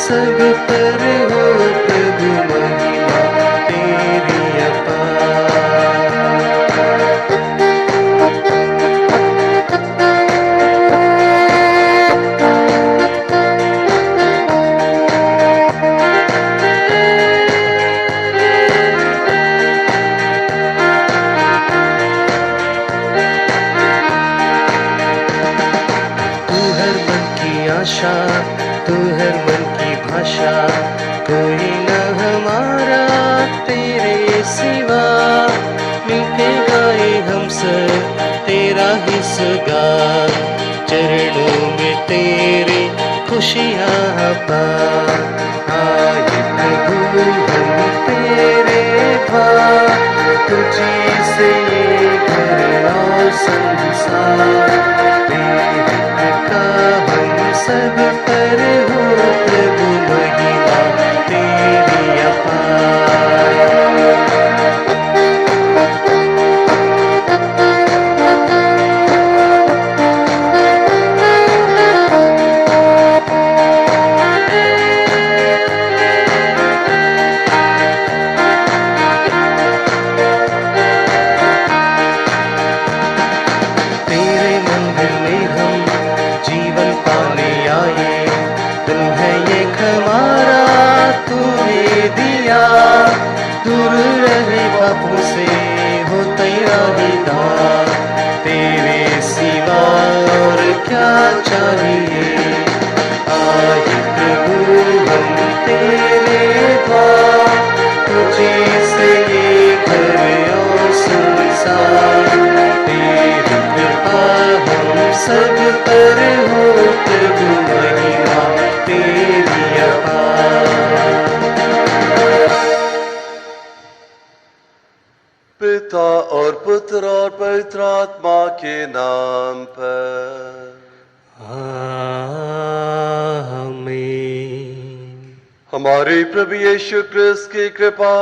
सब पर हो प्रभु महिमा तेरी अपार। तू हर मन की आशा, तू हर मन की भाषा, कोई न हमारा तेरे सिवा। मिलके गाए हम सब तेरा ही सुगान, चरणों में तेरे खुशियाँ पा। आए प्रभु हम तेरे द्वार, तुझी से ये घर और संसार। तेरी कृपा हम सब पर हो प्रभु महिमा तेरी अपार। तेरे मंदिर में हम जीवन पाने आए, दिल है ये हमारा तूने दिया। दूर रहे पापों से हो तेरा ही दान, तेरे सिवा और क्या चाहिए। आए प्रभु हम तेरे द्वार, तुझे से ये घर और संसार। तेरी कृपा हम सब पर हो प्रभु महिमा तेरी अपार। पिता और पुत्र और पवित्र आत्मा के नाम पर। आमीन। हमारे प्रभु यीशु क्रिस्त की कृपा,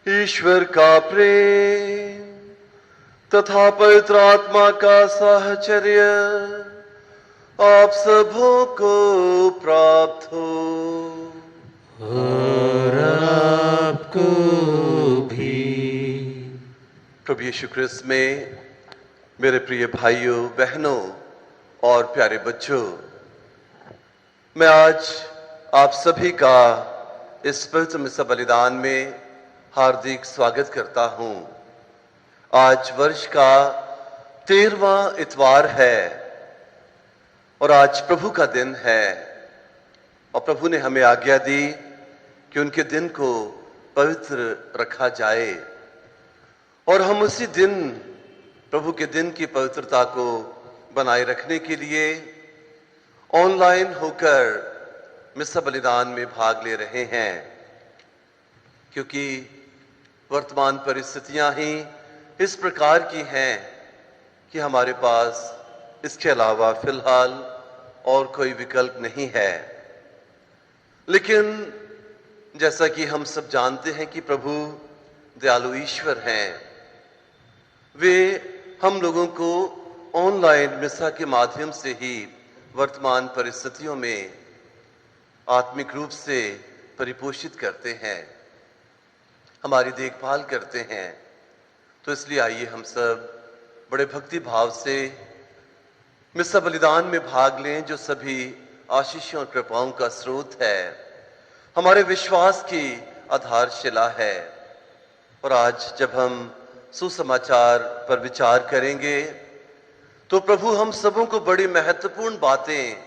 ईश्वर का प्रेम तथा पवित्र आत्मा का साहचर्य आप सबों को प्राप्त हो। और आपको भी। प्रभु यीशु क्रिस्त में मेरे प्रिय भाइयों बहनों और प्यारे बच्चों, मैं आज आप सभी का इस पवित्र मिसा बलिदान में हार्दिक स्वागत करता हूं। आज वर्ष का 13वां इतवार है और आज प्रभु का दिन है और प्रभु ने हमें आज्ञा दी कि उनके दिन को पवित्र रखा जाए और हम उसी दिन प्रभु के दिन की पवित्रता को बनाए रखने के लिए ऑनलाइन होकर मिसा बलिदान में भाग ले रहे हैं, क्योंकि वर्तमान परिस्थितियां ही इस प्रकार की हैं कि हमारे पास इसके अलावा फिलहाल और कोई विकल्प नहीं है। लेकिन जैसा कि हम सब जानते हैं कि प्रभु दयालु ईश्वर हैं, वे हम लोगों को ऑनलाइन मिसा के माध्यम से ही वर्तमान परिस्थितियों में आत्मिक रूप से परिपोषित करते हैं, हमारी देखभाल करते हैं। तो इसलिए आइए हम सब बड़े भक्ति भाव से मिसा बलिदान में भाग लें, जो सभी आशीषों और कृपाओं का स्रोत है, हमारे विश्वास की आधारशिला है। और आज जब हम सुसमाचार पर विचार करेंगे तो प्रभु हम सबों को बड़ी महत्वपूर्ण बातें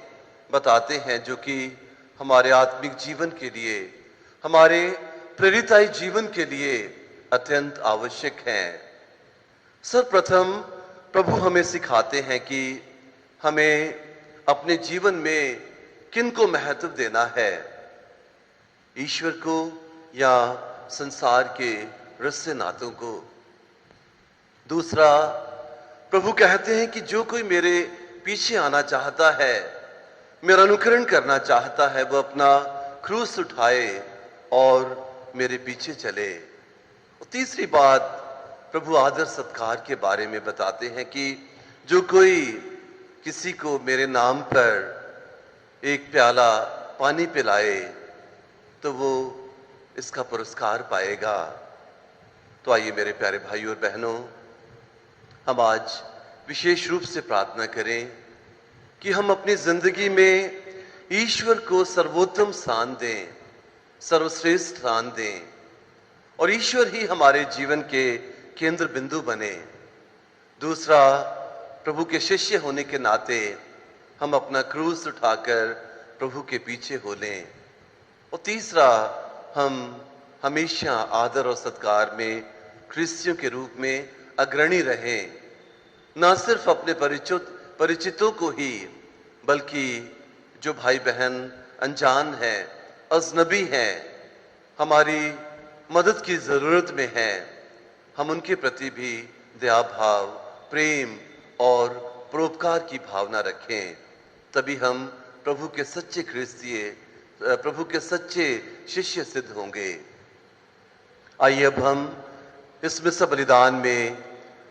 बताते हैं, जो कि हमारे आत्मिक जीवन के लिए, हमारे प्रेरिताई जीवन के लिए अत्यंत आवश्यक हैं। सर्वप्रथम प्रभु हमें सिखाते हैं कि हमें अपने जीवन में किन को महत्व देना है, ईश्वर को या संसार के रिश्ते नातों को। दूसरा, प्रभु कहते हैं कि जो कोई मेरे पीछे आना चाहता है, मेरा अनुकरण करना चाहता है, वो अपना क्रूस उठाए और मेरे पीछे चले। और तीसरी बात, प्रभु आदर सत्कार के बारे में बताते हैं कि जो कोई किसी को मेरे नाम पर एक प्याला पानी पिलाए तो वो इसका पुरस्कार पाएगा। तो आइए मेरे प्यारे भाइयों और बहनों, हम आज विशेष रूप से प्रार्थना करें कि हम अपनी जिंदगी में ईश्वर को सर्वोत्तम स्थान दें, सर्वश्रेष्ठ स्थान दें और ईश्वर ही हमारे जीवन के केंद्र बिंदु बने। दूसरा, प्रभु के शिष्य होने के नाते हम अपना क्रूस उठाकर प्रभु के पीछे हो लें। और तीसरा, हम हमेशा आदर और सत्कार में क्रिश्चियों के रूप में अग्रणी रहें, ना सिर्फ अपने परिचितों को ही, बल्कि जो भाई बहन अनजान हैं, अजनबी हैं, हमारी मदद की जरूरत में हैं, हम उनके प्रति भी दया भाव, प्रेम और परोपकार की भावना रखें। तभी हम प्रभु के सच्चे शिष्य सिद्ध होंगे। आइए अब हम इस मिस्र बलिदान में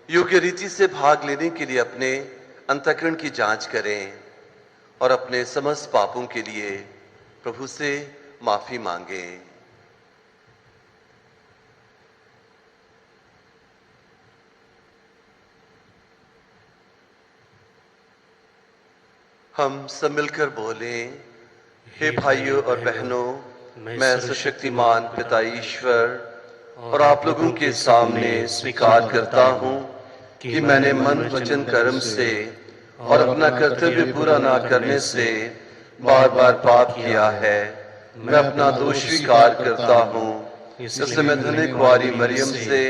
योग्य रीति से भाग लेने के लिए अपने अंतःकरण की जांच करें और अपने समस्त पापों के लिए प्रभु से माफी मांगें। हम सब मिलकर बोलें, हे भाइयों और बहनों, मैं सर्वशक्तिमान पिता ईश्वर और आप लोगों के सामने स्वीकार करता हूँ कि मैंने मन, वचन, कर्म से और अपना कर्तव्य पूरा ना करने से बार बार पाप किया है। मैं अपना दोष स्वीकार करता हूँ। इसलिए मैं धन्य कुंवारी मरियम से,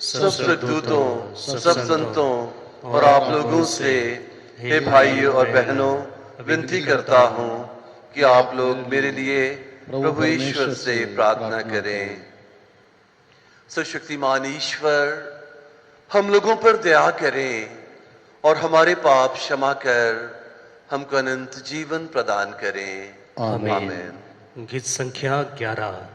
सब स्वर्गदूतों, सब संतों और आप लोगों से, हे भाइयों और बहनों, विनती करता हूँ कि आप लोग मेरे लिए प्रभु ईश्वर से प्रार्थना करें। सर्वशक्तिमान ईश्वर हम लोगों पर दया करें और हमारे पाप क्षमा कर हमको अनंत जीवन प्रदान करें। आमीन। गीत संख्या 11।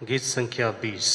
गीत संख्या 20।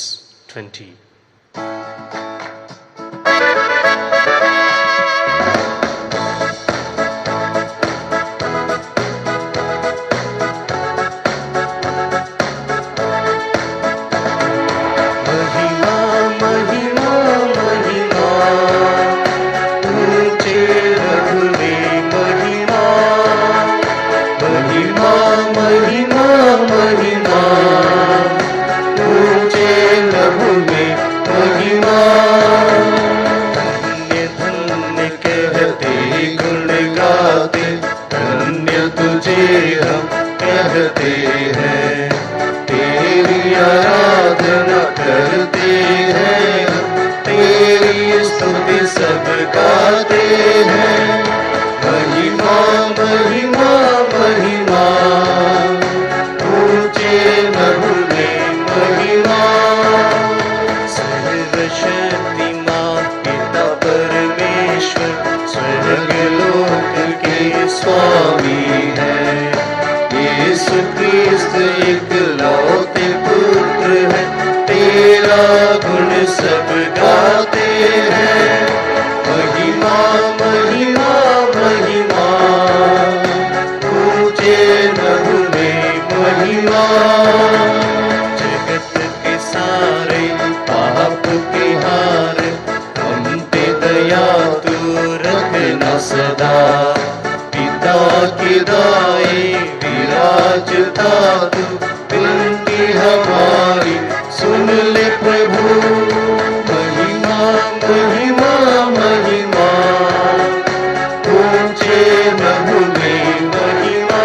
महिमा महिमा महिमा यीशु क्रिस्त इकलौते पुत्र है, तेरा गुण सब गाते हैं। महिमा महिमा महिमा, ऊंचे नभ में महिमा। जगत के सारे पाप के हार, हम पे दया तू रखना सदा। पिता की दाएं विराजता तू, विनती हमारी सुन ले प्रभु। महिमा महिमा महिमा, ऊंचे नभ में महिमा।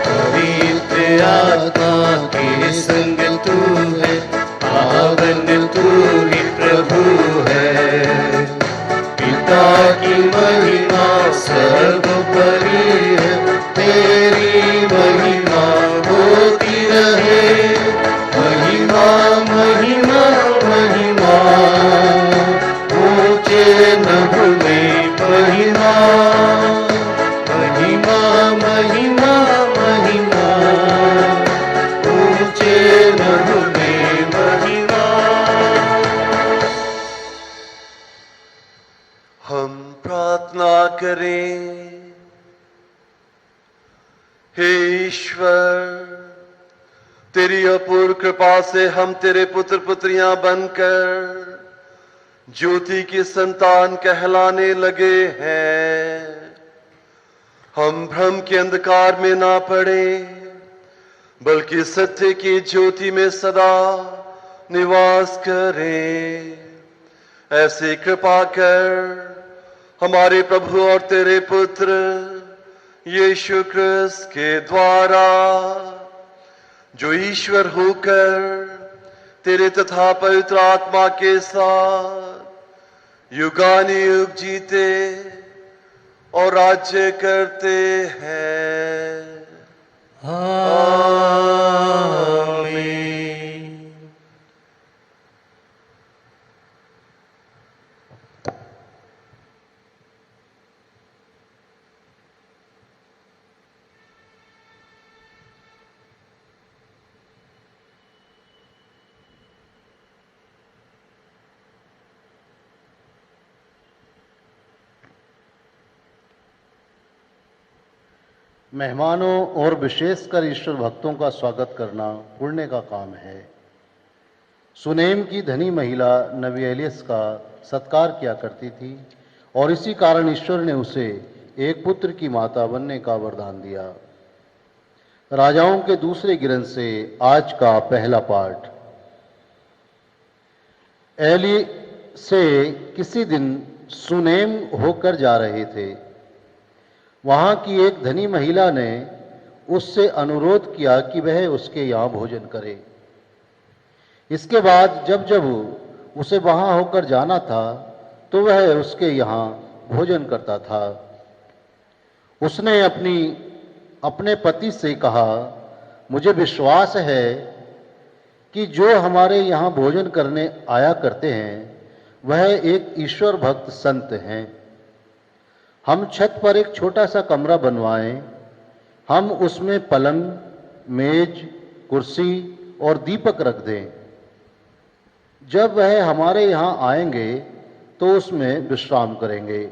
पवित्र आत्मा के संग तू है, पावन तू ही प्रभु है। पिता की महिमा सर्वोपरि है, तेरी महिमा होती रहे। महिमा महिमा महिमा, ऊंचे नभ में महिमा। महिमा महिमा महिमा, ऊंचे नभ में महिमा। हम प्रार्थना करें। हे ईश्वर, तेरी अपूर्व कृपा से हम तेरे पुत्र पुत्रियां बनकर ज्योति की संतान कहलाने लगे हैं। हम भ्रम के अंधकार में ना पड़े, बल्कि सत्य की ज्योति में सदा निवास करें। ऐसी कृपा कर हमारे प्रभु और तेरे पुत्र यीशु क्रिस्त के द्वारा, जो ईश्वर होकर तेरे तथा पवित्र आत्मा के साथ युगानुयुग जीते और राज्य करते हैं। आमीन। मेहमानों और विशेषकर ईश्वर भक्तों का स्वागत करना पुण्य का काम है। सुनेम की धनी महिला नबी एलियस का सत्कार किया करती थी और इसी कारण ईश्वर ने उसे एक पुत्र की माता बनने का वरदान दिया। राजाओं के दूसरे ग्रंथ से आज का पहला पाठ। एली से किसी दिन सुनेम होकर जा रहे थे। वहां की एक धनी महिला ने उससे अनुरोध किया कि वह उसके यहाँ भोजन करे। इसके बाद जब जब उसे वहां होकर जाना था तो वह उसके यहाँ भोजन करता था। उसने अपने पति से कहा, मुझे विश्वास है कि जो हमारे यहाँ भोजन करने आया करते हैं वह एक ईश्वर भक्त संत हैं। हम छत पर एक छोटा सा कमरा बनवाएं, हम उसमें पलंग, मेज, कुर्सी और दीपक रख दें। जब वह हमारे यहाँ आएंगे तो उसमें विश्राम करेंगे।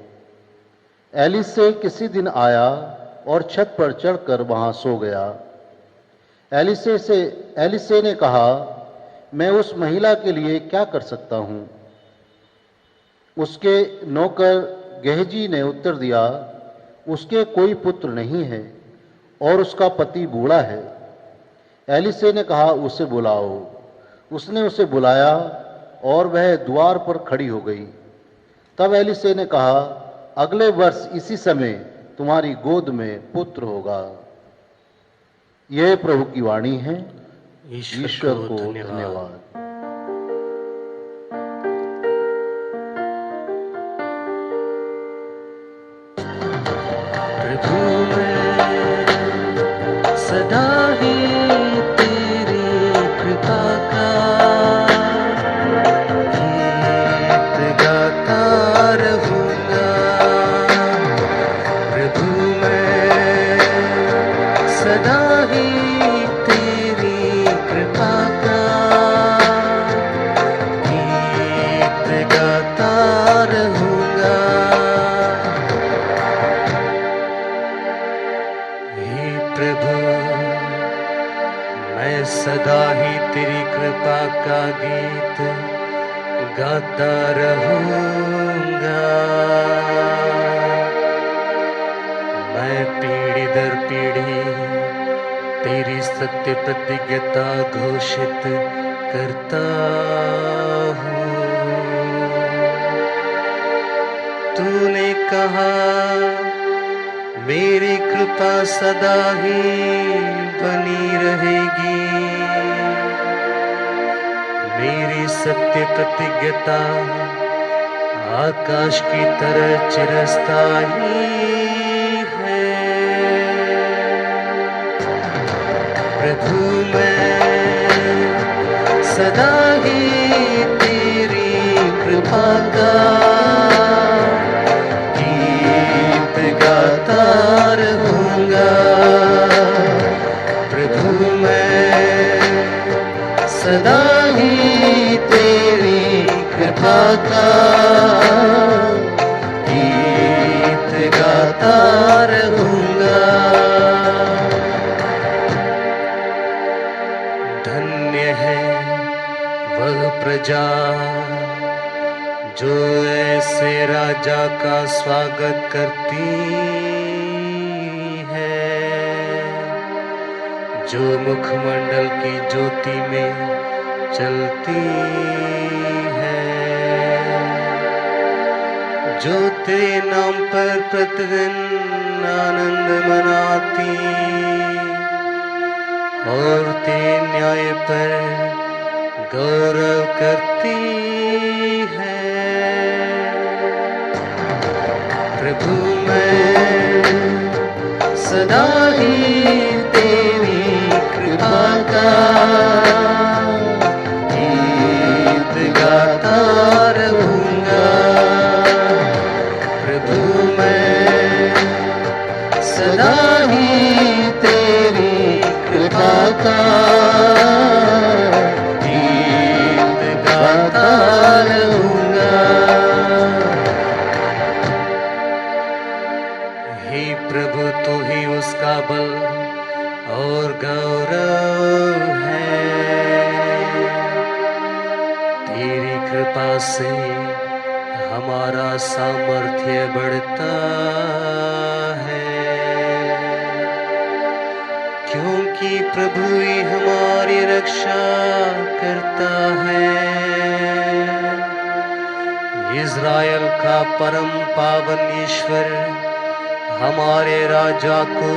एलिसे किसी दिन आया और छत पर चढ़कर वहाँ सो गया। एलिसे ने कहा, मैं उस महिला के लिए क्या कर सकता हूँ? उसके नौकर गेहजी ने उत्तर दिया, उसके कोई पुत्र नहीं है और उसका पति बूढ़ा है। एलिसे ने कहा, उसे बुलाओ। उसने उसे बुलाया और वह द्वार पर खड़ी हो गई। तब एलिसे ने कहा, अगले वर्ष इसी समय तुम्हारी गोद में पुत्र होगा। यह प्रभु की वाणी है। ईश्वर को धन्यवाद। प्रभु मैं सदा ही तेरी कृपा का गीत गाता रहूंगा। प्रभु मैं सदा ही तेरी कृपा का गीत गाता रहूंगा। हे प्रभु, मैं सदा ही तेरी कृपा का गीत गाता रहूंगा। मैं पीढ़ी दर पीढ़ी तेरी सत्य प्रतिज्ञता घोषित करता हूँ। तूने कहा मेरी कृपा सदा ही बनी रहेगी, मेरी सत्य प्रतिज्ञता आकाश की तरह चिरस्थायी है। प्रभु, मैं सदा ही तेरी कृपा का गीत गाता रहूंगा। प्रभु, मैं सदा ही तेरी कृपा का गीत गाता रहूंगा। धन्य है वह प्रजा जो ऐसे राजा का स्वागत करती है, जो मुखमंडल की ज्योति में चलती है, जो तेरे नाम पर प्रतिदिन आनंद मनाती और तेरे न्याय पर गौरव करती है। प्रभु, मैं सदा ही तेरी कृपा का गीत गाता रहूंगा। प्रभु, मैं सदा ही तेरी कृपा का गीत गाता रहूंगा। हे प्रभु, तू ही उसका बल और गौरव है। तेरी कृपा से हमारा सामर्थ्य बढ़ता है, क्योंकि प्रभु ही हमारी रक्षा करता है। इज़राइल का परम पावन ईश्वर हमारे राजा को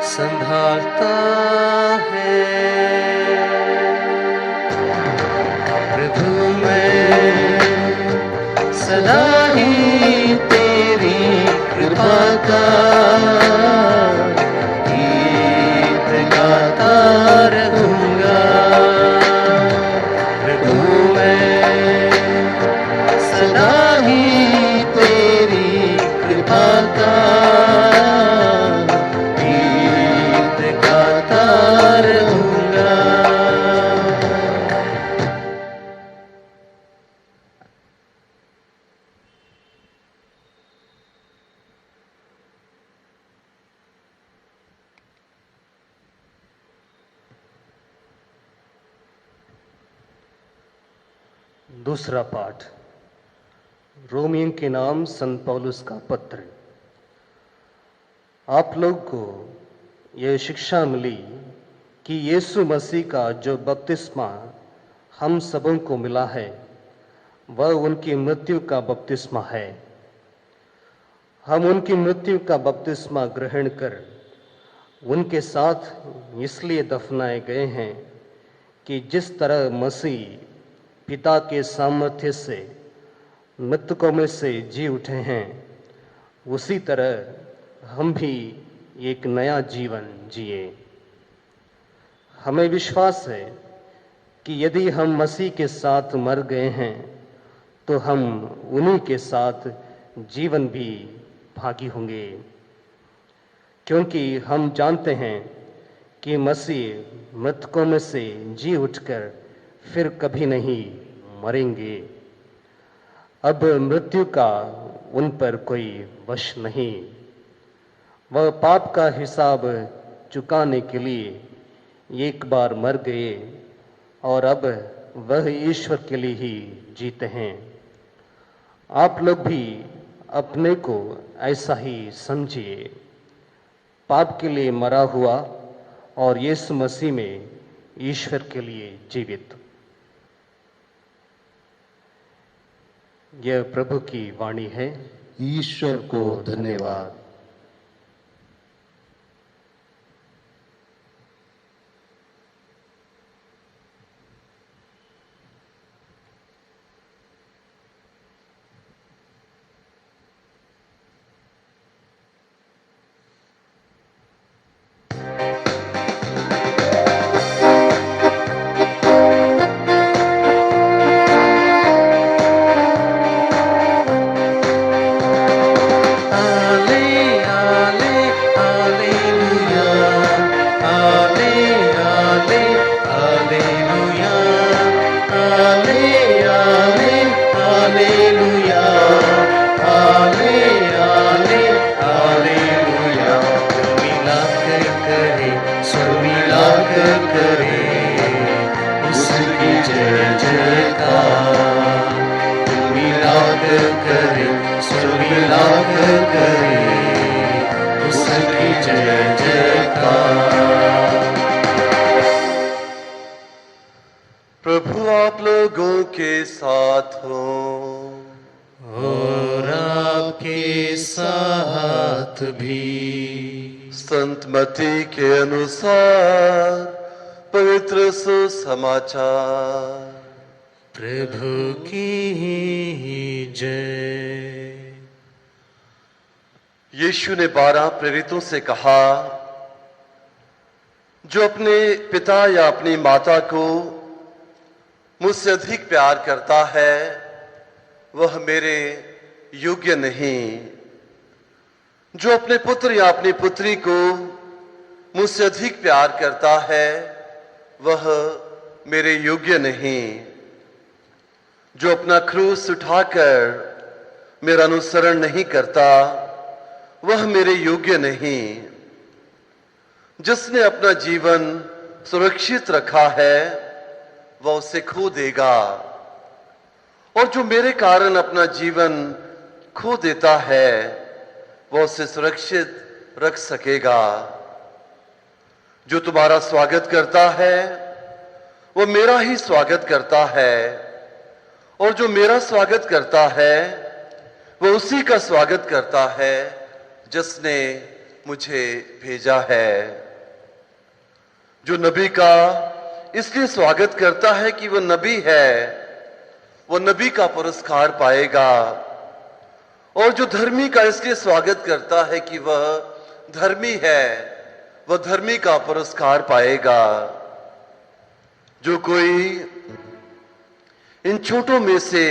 संभालता है। प्रभु, मैं सदा ही तेरी कृपा का गीत गाता रहूंगा। प्रभु, मैं सदा ही तेरी कृपा का गीत गाता रहूंगा। दूसरा पाठ रोमियों के नाम संत पौलुस का पत्र। आप लोग को यह शिक्षा मिली कि यीशु मसीह का जो बपतिस्मा हम सबों को मिला है वह उनकी मृत्यु का बपतिस्मा है। हम उनकी मृत्यु का बपतिस्मा ग्रहण कर उनके साथ इसलिए दफनाए गए हैं कि जिस तरह मसीह पिता के सामर्थ्य से मृतकों में से जी उठे हैं, उसी तरह हम भी एक नया जीवन जिए। हमें विश्वास है कि यदि हम मसीह के साथ मर गए हैं तो हम उन्हीं के साथ जीवन भी भागी होंगे, क्योंकि हम जानते हैं कि मसीह मृतकों में से जी उठकर फिर कभी नहीं मरेंगे। अब मृत्यु का उन पर कोई वश नहीं। वह पाप का हिसाब चुकाने के लिए एक बार मर गए और अब वह ईश्वर के लिए ही जीते हैं। आप लोग भी अपने को ऐसा ही समझिए, पाप के लिए मरा हुआ और यीशु मसीह में ईश्वर के लिए जीवित। यह प्रभु की वाणी है। ईश्वर को धन्यवाद। प्रभु आप लोगों के साथ हो और आपके साथ भी। संत मत्ती के अनुसार पवित्र सुसमाचार। प्रभु की जय। यीशु ने 12 प्रेरितों से कहा, जो अपने पिता या अपनी माता को मुझसे अधिक प्यार करता है वह मेरे योग्य नहीं। जो अपने पुत्र या अपनी पुत्री को मुझसे अधिक प्यार करता है वह मेरे योग्य नहीं। जो अपना क्रूस उठाकर मेरा अनुसरण नहीं करता वह मेरे योग्य नहीं। जिसने अपना जीवन सुरक्षित रखा है वह उसे खो देगा, और जो मेरे कारण अपना जीवन खो देता है वह उसे सुरक्षित रख सकेगा। जो तुम्हारा स्वागत करता है वह मेरा ही स्वागत करता है, और जो मेरा स्वागत करता है वह उसी का स्वागत करता है जिसने मुझे भेजा है। जो नबी का इसलिए स्वागत करता है कि वह नबी है, वह नबी का पुरस्कार पाएगा, और जो धर्मी का इसलिए स्वागत करता है कि वह धर्मी है, वह धर्मी का पुरस्कार पाएगा। जो कोई इन छोटों में से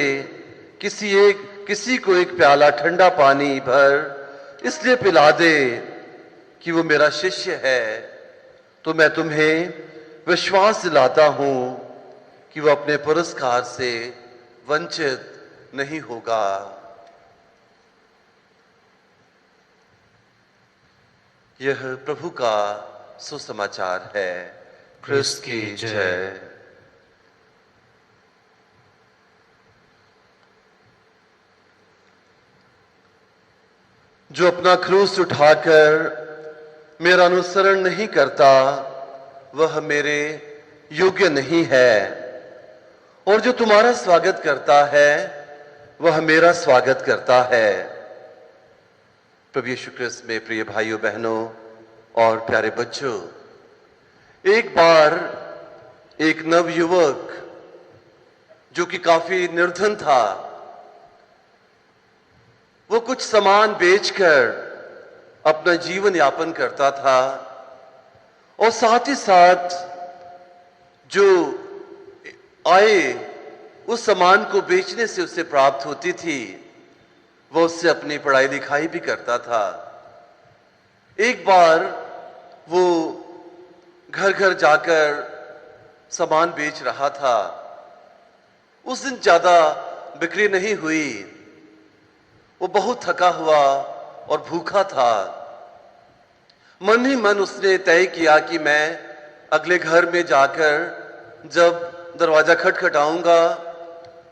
किसी को एक प्याला ठंडा पानी भर इसलिए पिला दे कि वो मेरा शिष्य है, तो मैं तुम्हें विश्वास दिलाता हूं कि वह अपने पुरस्कार से वंचित नहीं होगा। यह प्रभु का सुसमाचार है। क्रिस्त की जय। जो अपना क्रूस उठाकर मेरा अनुसरण नहीं करता वह मेरे योग्य नहीं है, और जो तुम्हारा स्वागत करता है वह मेरा स्वागत करता है। प्रभु यीशु ख्रिस्त में प्रिय भाइयों बहनों और प्यारे बच्चों, एक बार एक नवयुवक जो कि काफी निर्धन था, वो कुछ सामान बेचकर अपना जीवन यापन करता था, और साथ ही साथ जो आय उस सामान को बेचने से उसे प्राप्त होती थी वह उससे अपनी पढ़ाई लिखाई भी करता था। एक बार वो घर घर जाकर सामान बेच रहा था। उस दिन ज्यादा बिक्री नहीं हुई। वो बहुत थका हुआ और भूखा था। मन ही मन उसने तय किया कि मैं अगले घर में जाकर जब दरवाजा खटखटाऊंगा,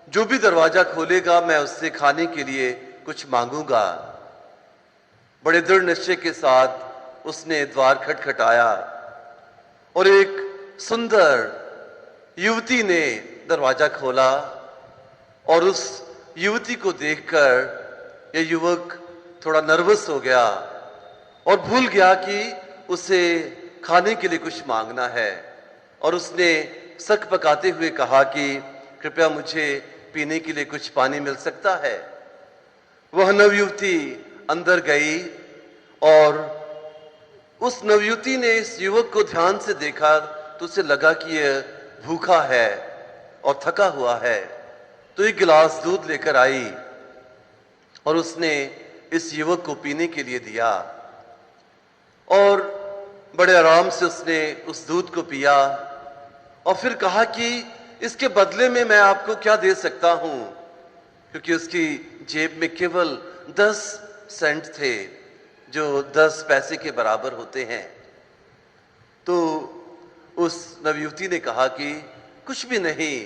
जो भी दरवाजा खोलेगा मैं उससे खाने के लिए कुछ मांगूंगा। बड़े दृढ़ निश्चय के साथ उसने द्वार खटखटाया और एक सुंदर युवती ने दरवाजा खोला और उस युवती को देखकर यह युवक थोड़ा नर्वस हो गया और भूल गया कि उसे खाने के लिए कुछ मांगना है। और उसने सक पकाते हुए कहा कि कृपया मुझे पीने के लिए कुछ पानी मिल सकता है। वह नवयुवती अंदर गई और उस नवयुवती ने इस युवक को ध्यान से देखा तो उसे लगा कि यह भूखा है और थका हुआ है। तो एक गिलास दूध लेकर आई और उसने इस युवक को पीने के लिए दिया और बड़े आराम से उसने उस दूध को पिया और फिर कहा कि इसके बदले में मैं आपको क्या दे सकता हूं, क्योंकि उसकी जेब में केवल 10 सेंट थे, जो 10 पैसे के बराबर होते हैं। तो उस नवयुवती ने कहा कि कुछ भी नहीं,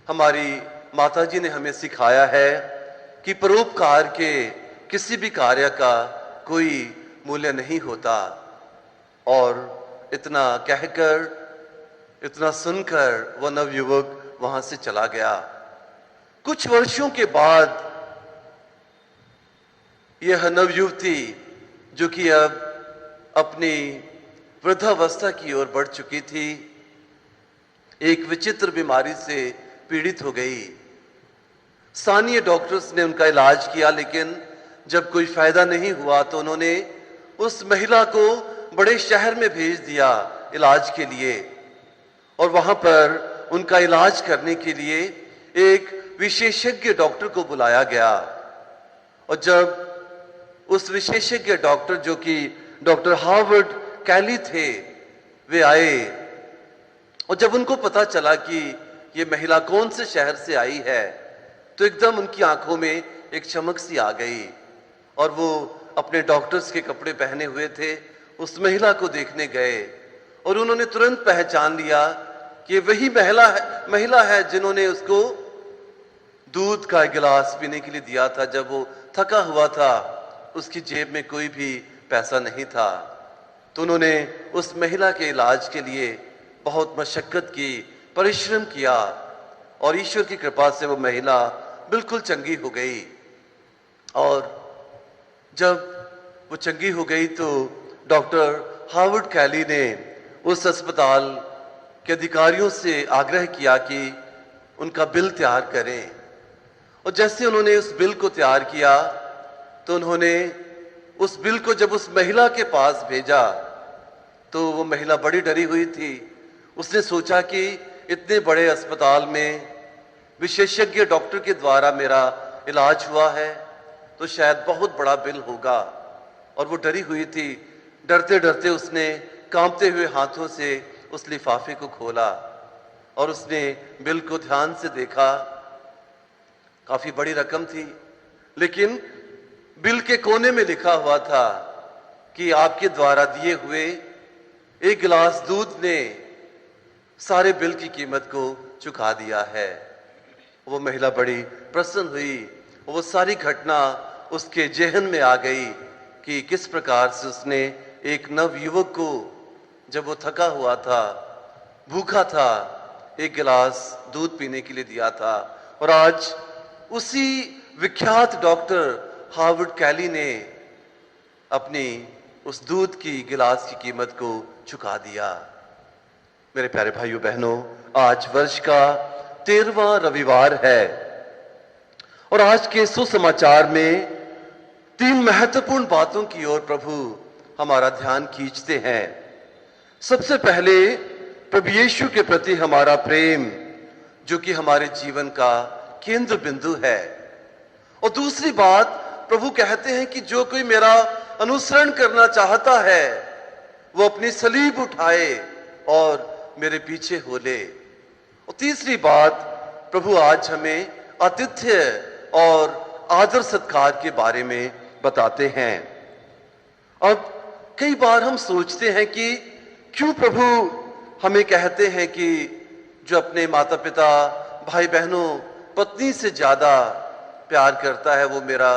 हमारी माताजी ने हमें सिखाया है कि परोपकार के किसी भी कार्य का कोई मूल्य नहीं होता। और इतना कहकर, इतना सुनकर वह नवयुवक वहां से चला गया। कुछ वर्षों के बाद यह नवयुवती, जो कि अब अपनी वृद्धावस्था की ओर बढ़ चुकी थी, एक विचित्र बीमारी से पीड़ित हो गई। स्थानीय डॉक्टर्स ने उनका इलाज किया, लेकिन जब कोई फायदा नहीं हुआ तो उन्होंने उस महिला को बड़े शहर में भेज दिया इलाज के लिए। और वहां पर उनका इलाज करने के लिए एक विशेषज्ञ डॉक्टर को बुलाया गया। और जब उस विशेषज्ञ डॉक्टर, जो कि डॉक्टर हार्वर्ड कैली थे, वे आए और जब उनको पता चला कि ये महिला कौन से शहर से आई है, तो एकदम उनकी आंखों में एक चमक सी आ गई और वो अपने डॉक्टर्स के कपड़े पहने हुए थे, उस महिला को देखने गए और उन्होंने तुरंत पहचान लिया कि ये वही महिला है जिन्होंने उसको दूध का गिलास पीने के लिए दिया था जब वो थका हुआ था, उसकी जेब में कोई भी पैसा नहीं था। तो उन्होंने उस महिला के इलाज के लिए बहुत मशक्कत की, परिश्रम किया और ईश्वर की कृपा से वो महिला बिल्कुल चंगी हो गई। और जब वो चंगी हो गई तो डॉक्टर हार्वर्ड कैली ने उस अस्पताल के अधिकारियों से आग्रह किया कि उनका बिल तैयार करें। और जैसे उन्होंने उस बिल को तैयार किया तो उन्होंने उस बिल को जब उस महिला के पास भेजा तो वो महिला बड़ी डरी हुई थी। उसने सोचा कि इतने बड़े अस्पताल में विशेषज्ञ डॉक्टर के द्वारा मेरा इलाज हुआ है तो शायद बहुत बड़ा बिल होगा, और वो डरी हुई थी। डरते डरते उसने कांपते हुए हाथों से उस लिफाफे को खोला और उसने बिल को ध्यान से देखा। काफी बड़ी रकम थी, लेकिन बिल के कोने में लिखा हुआ था कि आपके द्वारा दिए हुए एक गिलास दूध ने सारे बिल की कीमत को चुका दिया है। वो महिला बड़ी प्रसन्न हुई। वो सारी घटना उसके जेहन में आ गई कि किस प्रकार से उसने एक नवयुवक को, जब वो थका हुआ था, भूखा था, एक गिलास दूध पीने के लिए दिया था। और आज उसी विख्यात डॉक्टर हार्वर्ड कैली ने अपनी उस दूध की गिलास की कीमत को चुका दिया। मेरे प्यारे भाइयों बहनों, आज वर्ष का 13वां रविवार है और आज के सुसमाचार में 3 महत्वपूर्ण बातों की ओर प्रभु हमारा ध्यान खींचते हैं। सबसे पहले प्रभु यीशु के प्रति हमारा प्रेम, जो कि हमारे जीवन का केंद्र बिंदु है। और दूसरी बात, प्रभु कहते हैं कि जो कोई मेरा अनुसरण करना चाहता है वो अपनी सलीब उठाए और मेरे पीछे हो ले। और तीसरी बात, प्रभु आज हमें आतिथ्य और आदर सत्कार के बारे में बताते हैं। अब कई बार हम सोचते हैं कि क्यों प्रभु हमें कहते हैं कि जो अपने माता पिता, भाई बहनों, पत्नी से ज्यादा प्यार करता है वो मेरा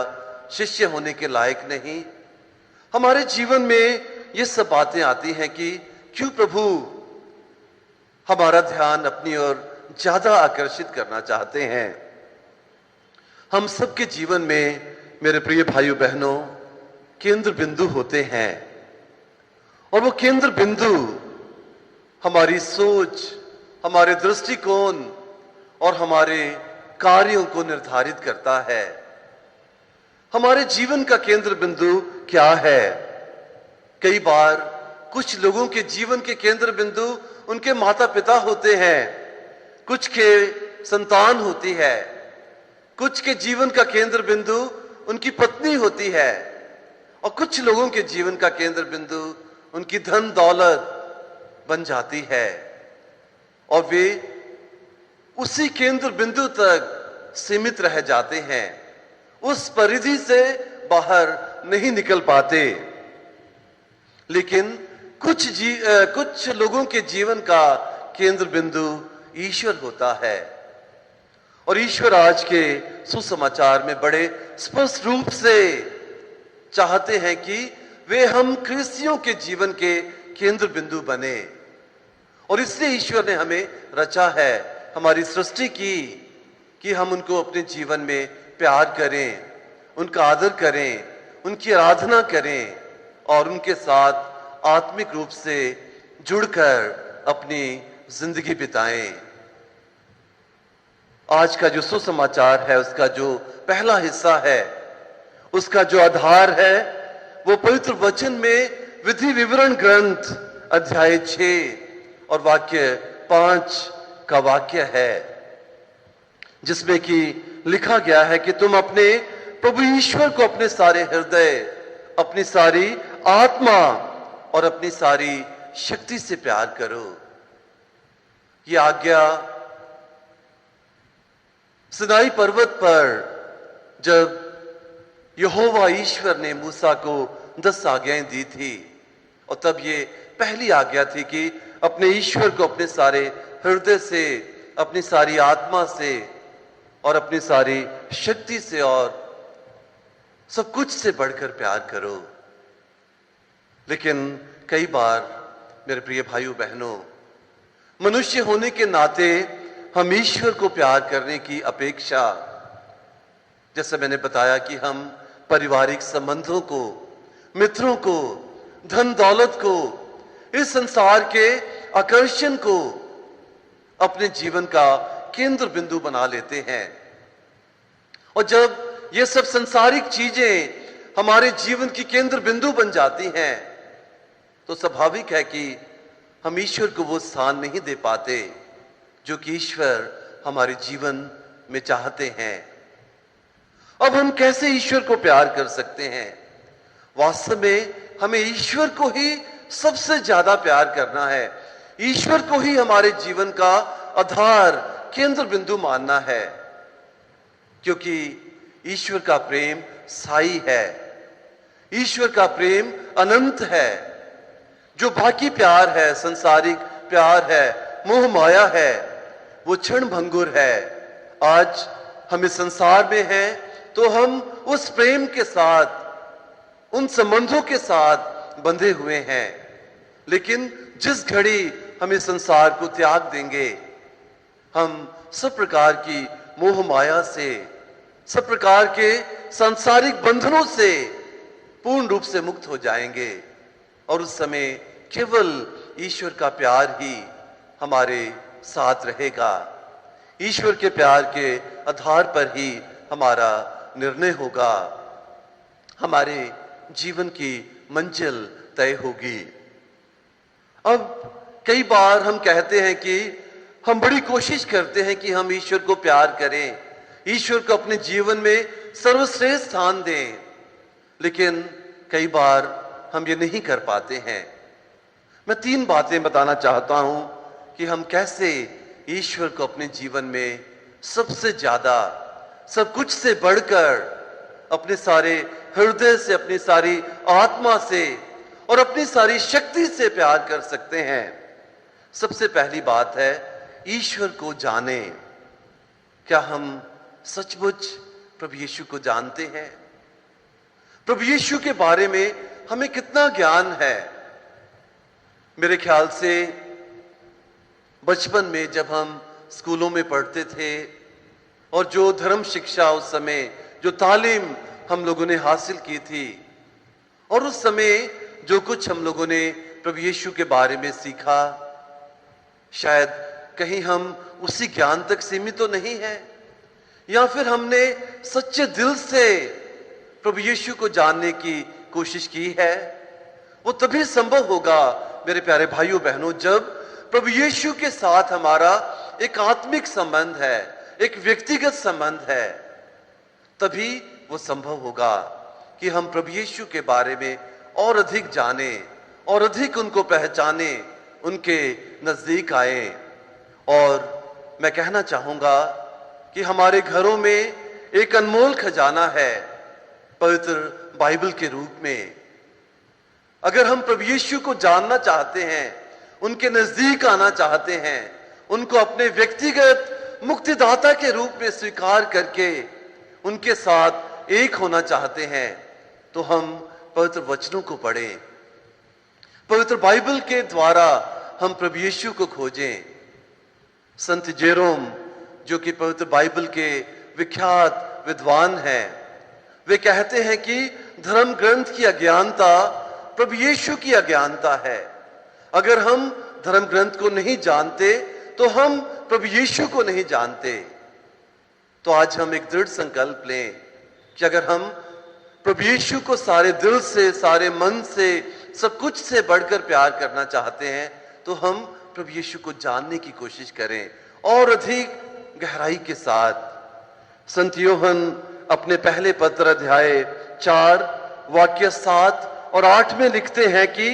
शिष्य होने के लायक नहीं। हमारे जीवन में ये सब बातें आती हैं कि क्यों प्रभु हमारा ध्यान अपनी ओर ज्यादा आकर्षित करना चाहते हैं। हम सबके जीवन में मेरे प्रिय भाइयों बहनों केंद्र बिंदु होते हैं, और वो केंद्र बिंदु हमारी सोच, हमारे दृष्टिकोण और हमारे कार्यों को निर्धारित करता है। हमारे जीवन का केंद्र बिंदु क्या है? कई बार कुछ लोगों के जीवन के केंद्र बिंदु उनके माता पिता होते हैं, कुछ के संतान होती है, कुछ के जीवन का केंद्र बिंदु उनकी पत्नी होती है, और कुछ लोगों के जीवन का केंद्र बिंदु उनकी धन दौलत बन जाती है, और वे उसी केंद्र बिंदु तक सीमित रह जाते हैं, उस परिधि से बाहर नहीं निकल पाते। लेकिन कुछ लोगों के जीवन का केंद्र बिंदु ईश्वर होता है, और ईश्वर आज के सुसमाचार में बड़े स्पष्ट रूप से चाहते हैं कि वे हम ख्रिस्तियों के जीवन के केंद्र बिंदु बने। और इसलिए ईश्वर ने हमें रचा है, हमारी सृष्टि की, कि हम उनको अपने जीवन में प्यार करें, उनका आदर करें, उनकी आराधना करें और उनके साथ आत्मिक रूप से जुड़कर अपनी जिंदगी बिताएं। आज का जो सुसमाचार है उसका जो पहला हिस्सा है, उसका जो आधार है वो पवित्र वचन में विधि विवरण ग्रंथ अध्याय 6 और वाक्य 5 का वाक्य है, जिसमें कि लिखा गया है कि तुम अपने प्रभु ईश्वर को अपने सारे हृदय, अपनी सारी आत्मा और अपनी सारी शक्ति से प्यार करो। ये आज्ञा सिनाई पर्वत पर जब यहोवा ईश्वर ने मूसा को 10 आज्ञाएं दी थी, और तब ये पहली आज्ञा थी कि अपने ईश्वर को अपने सारे हृदय से, अपनी सारी आत्मा से और अपनी सारी शक्ति से और सब कुछ से बढ़कर प्यार करो। लेकिन कई बार मेरे प्रिय भाइयों बहनों, मनुष्य होने के नाते हम ईश्वर को प्यार करने की अपेक्षा, जैसे मैंने बताया कि हम पारिवारिक संबंधों को, मित्रों को, धन दौलत को, इस संसार के आकर्षण को अपने जीवन का केंद्र बिंदु बना लेते हैं। और जब ये सब संसारिक चीजें हमारे जीवन की केंद्र बिंदु बन जाती हैं, तो स्वाभाविक है कि हम ईश्वर को वो स्थान नहीं दे पाते जो कि ईश्वर हमारे जीवन में चाहते हैं। अब हम कैसे ईश्वर को प्यार कर सकते हैं? वास्तव में हमें ईश्वर को ही सबसे ज्यादा प्यार करना है, ईश्वर को ही हमारे जीवन का आधार, केंद्र बिंदु मानना है, क्योंकि ईश्वर का प्रेम स्थायी है, ईश्वर का प्रेम अनंत है। जो बाकी प्यार है, संसारिक प्यार है, मोह माया है, वो क्षण भंगुर है। आज हम इस संसार में हैं तो हम उस प्रेम के साथ, उन संबंधों के साथ बंधे हुए हैं, लेकिन जिस घड़ी हम इस संसार को त्याग देंगे, हम सब प्रकार की मोह माया से, सब प्रकार के सांसारिक बंधनों से पूर्ण रूप से मुक्त हो जाएंगे, और उस समय केवल ईश्वर का प्यार ही हमारे साथ रहेगा। ईश्वर के प्यार के आधार पर ही हमारा निर्णय होगा, हमारे जीवन की मंजिल तय होगी। अब कई बार हम कहते हैं कि हम बड़ी कोशिश करते हैं कि हम ईश्वर को प्यार करें, ईश्वर को अपने जीवन में सर्वश्रेष्ठ स्थान दें, लेकिन कई बार हम ये नहीं कर पाते हैं। मैं 3 बातें बताना चाहता हूं कि हम कैसे ईश्वर को अपने जीवन में सबसे ज्यादा, सब कुछ से बढ़कर, अपने सारे हृदय से, अपनी सारी आत्मा से और अपनी सारी शक्ति से प्यार कर सकते हैं। सबसे पहली बात है, ईश्वर को जाने। क्या हम सचमुच प्रभु यीशु को जानते हैं? प्रभु यीशु के बारे में हमें कितना ज्ञान है? मेरे ख्याल से बचपन में जब हम स्कूलों में पढ़ते थे और जो धर्म शिक्षा उस समय, जो तालीम हम लोगों ने हासिल की थी, और उस समय जो कुछ हम लोगों ने प्रभु यीशु के बारे में सीखा, शायद कहीं हम उसी ज्ञान तक सीमित तो नहीं है, या फिर हमने सच्चे दिल से प्रभु यीशु को जानने की कोशिश की है। वो तभी संभव होगा मेरे प्यारे भाइयों बहनों, जब प्रभु यीशु के साथ हमारा एक आत्मिक संबंध है, एक व्यक्तिगत संबंध है। तभी वो संभव होगा कि हम प्रभु यीशु के बारे में और अधिक जाने और अधिक उनको पहचाने, उनके नजदीक आए। और मैं कहना चाहूंगा कि हमारे घरों में एक अनमोल खजाना है पवित्र बाइबल के रूप में। अगर हम प्रभु यीशु को जानना चाहते हैं, उनके नजदीक आना चाहते हैं, उनको अपने व्यक्तिगत मुक्तिदाता के रूप में स्वीकार करके उनके साथ एक होना चाहते हैं, तो हम पवित्र वचनों को पढ़ें, पवित्र बाइबल के द्वारा हम प्रभु यीशु को खोजें। संत जेरोम, जो कि पवित्र बाइबल के विख्यात विद्वान हैं, वे कहते हैं कि धर्म ग्रंथ की अज्ञानता प्रभु यीशु की अज्ञानता है। अगर हम धर्म ग्रंथ को नहीं जानते तो हम प्रभु यीशु को नहीं जानते। तो आज हम एक दृढ़ संकल्प लें कि अगर हम प्रभु यीशु को सारे दिल से, सारे मन से, सब कुछ से बढ़कर प्यार करना चाहते हैं, तो हम प्रभु यीशु को जानने की कोशिश करें और अधिक गहराई के साथ। संत यूहन अपने पहले पत्र अध्याय 4 वाक्य 7 और 8 में लिखते हैं कि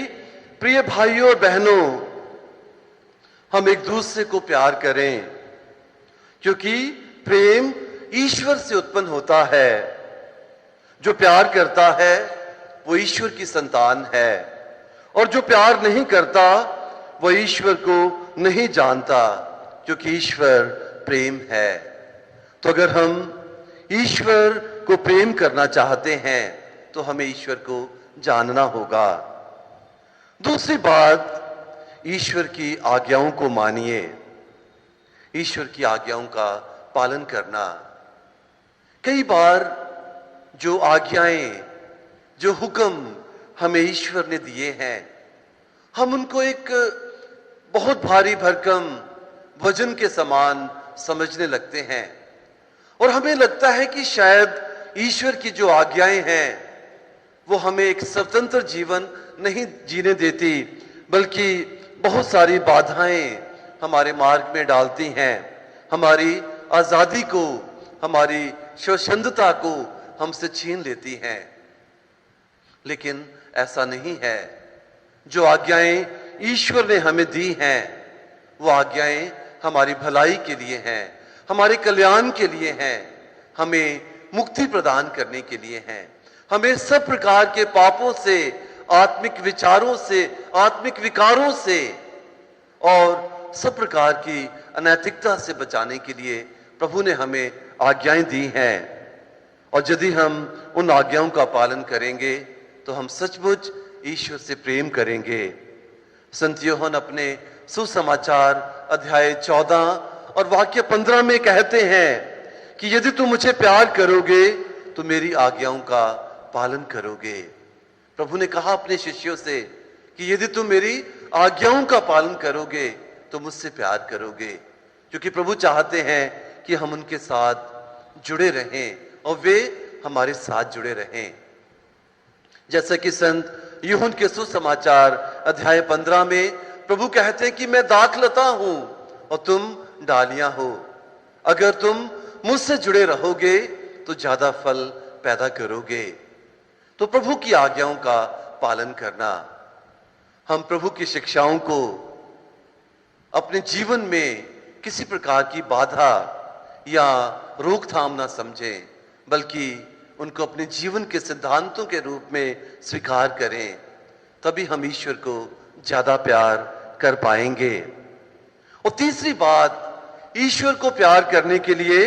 प्रिय भाइयों और बहनों, हम एक दूसरे को प्यार करें, क्योंकि प्रेम ईश्वर से उत्पन्न होता है। जो प्यार करता है वो ईश्वर की संतान है, और जो प्यार नहीं करता वो ईश्वर को नहीं जानता, क्योंकि ईश्वर प्रेम है। तो अगर हम ईश्वर को प्रेम करना चाहते हैं तो हमें ईश्वर को जानना होगा। दूसरी बात, ईश्वर की आज्ञाओं को मानिए, ईश्वर की आज्ञाओं का पालन करना। कई बार जो आज्ञाएं, जो हुक्म हमें ईश्वर ने दिए हैं, हम उनको एक बहुत भारी भरकम वजन के समान समझने लगते हैं, और हमें लगता है कि शायद ईश्वर की जो आज्ञाएं हैं वो हमें एक स्वतंत्र जीवन नहीं जीने देती, बल्कि बहुत सारी बाधाएं हमारे मार्ग में डालती हैं, हमारी आजादी को, हमारी स्वच्छंदता को हमसे छीन लेती हैं। लेकिन ऐसा नहीं है। जो आज्ञाएं ईश्वर ने हमें दी हैं, वो आज्ञाएं हमारी भलाई के लिए हैं, हमारे कल्याण के लिए हैं, हमें मुक्ति प्रदान करने के लिए हैं, हमें सब प्रकार के पापों से, आत्मिक विचारों से, आत्मिक विकारों से और सब प्रकार की अनैतिकता से बचाने के लिए प्रभु ने हमें आज्ञाएं दी हैं। और यदि हम उन आज्ञाओं का पालन करेंगे तो हम सचमुच ईश्वर से प्रेम करेंगे। संत यूहन अपने सुसमाचार अध्याय 14 और वाक्य 15 में कहते हैं कि यदि तुम मुझे प्यार करोगे तो मेरी आज्ञाओं का पालन करोगे। प्रभु ने कहा अपने शिष्यों से कि यदि तुम मेरी आज्ञाओं का पालन करोगे तो मुझसे प्यार करोगे, क्योंकि प्रभु चाहते हैं कि हम उनके साथ जुड़े रहें और वे हमारे साथ जुड़े रहें। जैसा कि संत यूहन के सुसमाचार अध्याय 15 में प्रभु कहते हैं कि मैं दाखलता हूं और तुम डालियां हो। अगर तुम मुझसे जुड़े रहोगे तो ज्यादा फल पैदा करोगे। तो प्रभु की आज्ञाओं का पालन करना। हम प्रभु की शिक्षाओं को अपने जीवन में किसी प्रकार की बाधा या रोकथाम ना समझें, बल्कि उनको अपने जीवन के सिद्धांतों के रूप में स्वीकार करें। तभी हम ईश्वर को ज्यादा प्यार कर पाएंगे। और तीसरी बात, ईश्वर को प्यार करने के लिए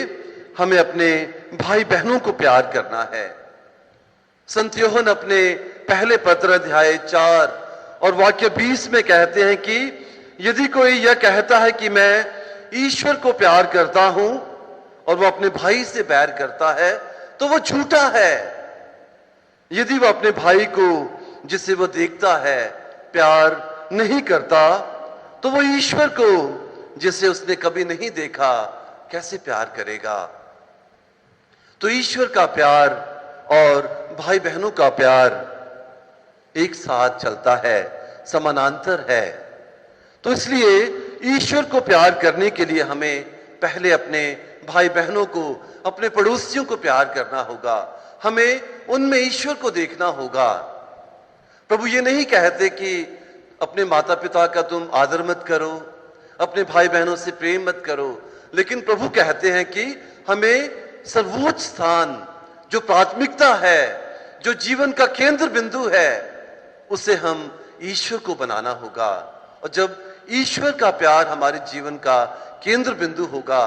हमें अपने भाई बहनों को प्यार करना है। संत यूहन्ना अपने पहले पत्र अध्याय 4 और वाक्य 20 में कहते हैं कि यदि कोई यह कहता है कि मैं ईश्वर को प्यार करता हूं और वो अपने भाई से बैर करता है तो वो झूठा है। यदि वो अपने भाई को जिसे वो देखता है प्यार नहीं करता तो वो ईश्वर को जिसे उसने कभी नहीं देखा कैसे प्यार करेगा। तो ईश्वर का प्यार और भाई बहनों का प्यार एक साथ चलता है, समानांतर है। तो इसलिए ईश्वर को प्यार करने के लिए हमें पहले अपने भाई बहनों को, अपने पड़ोसियों को प्यार करना होगा। हमें उनमें ईश्वर को देखना होगा। प्रभु ये नहीं कहते कि अपने माता पिता का तुम आदर मत करो, अपने भाई बहनों से प्रेम मत करो, लेकिन प्रभु कहते हैं कि हमें सर्वोच्च स्थान, जो प्राथमिकता है, जो जीवन का केंद्र बिंदु है, उसे हम ईश्वर को बनाना होगा। और जब ईश्वर का प्यार हमारे जीवन का केंद्र बिंदु होगा